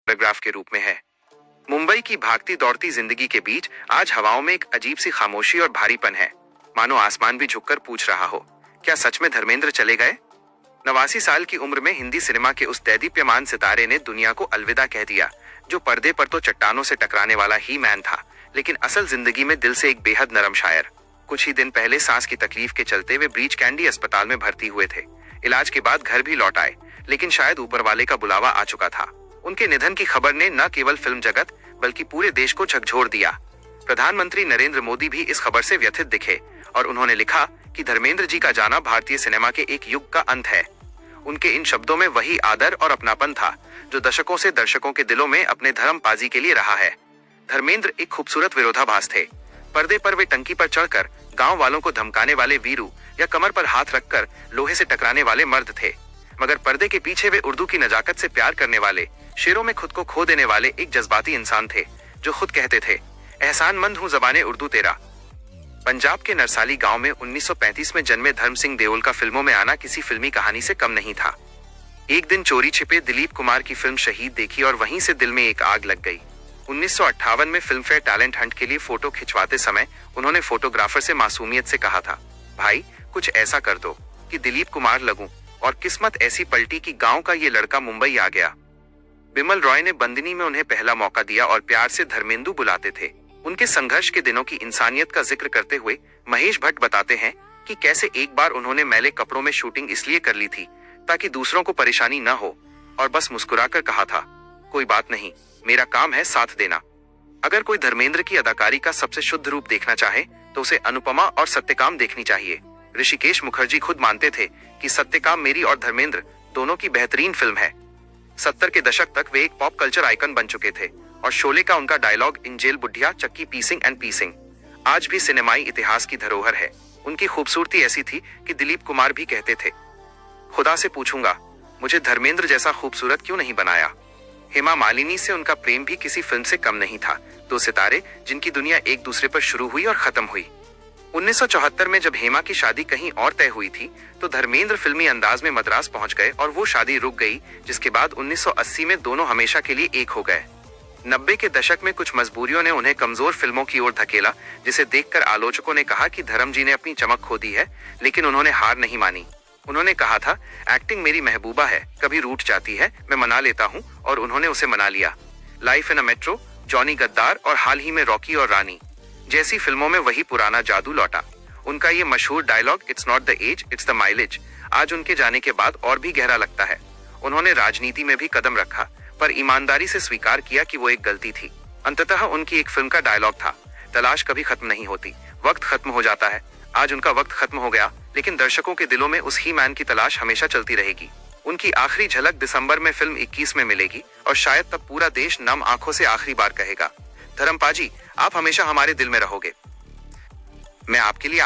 Paragraph के रूप में है। मुंबई की भागती दौड़ती जिंदगी के बीच आज हवाओं में एक अजीब सी खामोशी और भारीपन है, मानो आसमान भी झुककर पूछ रहा हो, क्या सच में धर्मेंद्र चले गए? 89 साल की उम्र में हिंदी सिनेमा के उस दैदीप्यमान सितारे ने दुनिया को अलविदा कह दिया, जो पर्दे पर तो चट्टानों से टकराने वाला ही मैन था, लेकिन असल जिंदगी में दिल से एक बेहद नरम शायर। कुछ ही दिन पहले सांस की तकलीफ के चलते वे ब्रीच कैंडी अस्पताल में भर्ती हुए थे। इलाज के बाद घर भी लौट आए, लेकिन शायद ऊपर वाले का बुलावा आ चुका था। उनके निधन की खबर ने न केवल फिल्म जगत बल्कि पूरे देश को झकझोर दिया। प्रधानमंत्री नरेंद्र मोदी भी इस खबर से व्यथित दिखे और उन्होंने लिखा कि धर्मेंद्र जी का जाना भारतीय सिनेमा के एक युग का अंत है। उनके इन शब्दों में वही आदर और अपनापन था जो दशकों से दर्शकों के दिलों में अपने धर्मबाजी के लिए रहा है। धर्मेंद्र एक खूबसूरत विरोधाभास थे। पर्दे पर वे टंकी पर चढ़कर गांव वालों को धमकाने वाले वीरू या कमर पर हाथ रखकर लोहे से टकराने वाले मर्द थे, मगर पर्दे के पीछे वे उर्दू की नजाकत से प्यार करने वाले, शेरों में खुद को खो देने वाले एक जज्बाती इंसान थे, जो खुद कहते थे, एहसानमंद हूँ ज़बाने उर्दू तेरा। पंजाब के नरसाली गांव में 1935 में जन्मे धर्म सिंह देओल का फिल्मों में आना किसी फिल्मी कहानी से कम नहीं था। एक दिन चोरी छिपे दिलीप कुमार की फिल्म शहीद देखी और वहीं से दिल में एक आग लग गई। 1958 में फिल्म फेयर टैलेंट हंट के लिए फोटो खिंचवाते समय उन्होंने फोटोग्राफर से मासूमियत से कहा था, भाई कुछ ऐसा कर दो कि दिलीप कुमार लगूं, और किस्मत ऐसी पलटी कि गांव का ये लड़का मुंबई आ गया। बिमल रॉय ने बंदिनी में उन्हें पहला मौका दिया और प्यार से धर्मेंदु बुलाते थे। उनके संघर्ष के दिनों की इंसानियत का जिक्र करते हुए महेश भट्ट बताते हैं कि कैसे एक बार उन्होंने मैले कपड़ों में शूटिंग इसलिए कर ली थी ताकि दूसरों को परेशानी न हो, और बस मुस्कुराकर कहा था, कोई बात नहीं, मेरा काम है साथ देना। अगर कोई धर्मेंद्र की अदाकारी का सबसे शुद्ध रूप देखना चाहे तो उसे अनुपमा और सत्यकाम देखनी चाहिए। ऋषिकेश मुखर्जी खुद मानते थे कि सत्यकाम मेरी और धर्मेंद्र दोनों की बेहतरीन फिल्म है। 70 के दशक तक वे एक पॉप कल्चर आइकन बन चुके थे और शोले का उनका डायलॉग इन जेल बुढ़िया चक्की पीसिंग एंड पीसिंग आज भी सिनेमाई इतिहास की धरोहर है। उनकी खूबसूरती ऐसी थी कि दिलीप कुमार भी कहते थे, खुदा से पूछूंगा मुझे धर्मेंद्र जैसा खूबसूरत क्यों नहीं बनाया। हेमा मालिनी से उनका प्रेम भी किसी फिल्म से कम नहीं था, दो सितारे जिनकी दुनिया एक दूसरे पर शुरू हुई और खत्म हुई। 1974 में जब हेमा की शादी कहीं और तय हुई थी तो धर्मेंद्र फिल्मी अंदाज में मद्रास पहुंच गए और वो शादी रुक गई, जिसके बाद 1980 में दोनों हमेशा के लिए एक हो गए। 90 के दशक में कुछ मजबूरियों ने उन्हें कमजोर फिल्मों की ओर धकेला, जिसे देखकर आलोचकों ने कहा कि धर्म जी ने अपनी चमक खो दी है, लेकिन उन्होंने हार नहीं मानी। उन्होंने कहा था, एक्टिंग मेरी महबूबा है, कभी रूठ जाती है, मैं मना लेता हूँ, और उन्होंने उसे मना लिया। Life in a metro, Johnny गद्दार और हाल ही में रॉकी और रानी जैसी फिल्मों में वही पुराना जादू लौटा। उनका ये मशहूर dialogue, it's not the age it's the mileage, आज उनके जाने के बाद और भी गहरा लगता है। उन्होंने राजनीति में भी कदम रखा, पर ईमानदारी से स्वीकार किया कि वो एक गलती थी। अंततः उनकी एक फिल्म का डायलॉग था, तलाश कभी खत्म नहीं होती, वक्त खत्म हो जाता है। आज उनका वक्त खत्म हो गया, लेकिन दर्शकों के दिलों में उस ही मैन की तलाश हमेशा चलती रहेगी। उनकी आखिरी झलक दिसंबर में फिल्म 21 में मिलेगी और शायद तब पूरा देश नम आंखों से आखिरी बार कहेगा, धर्मपाजी आप हमेशा हमारे दिल में रहोगे। मैं आपके लिए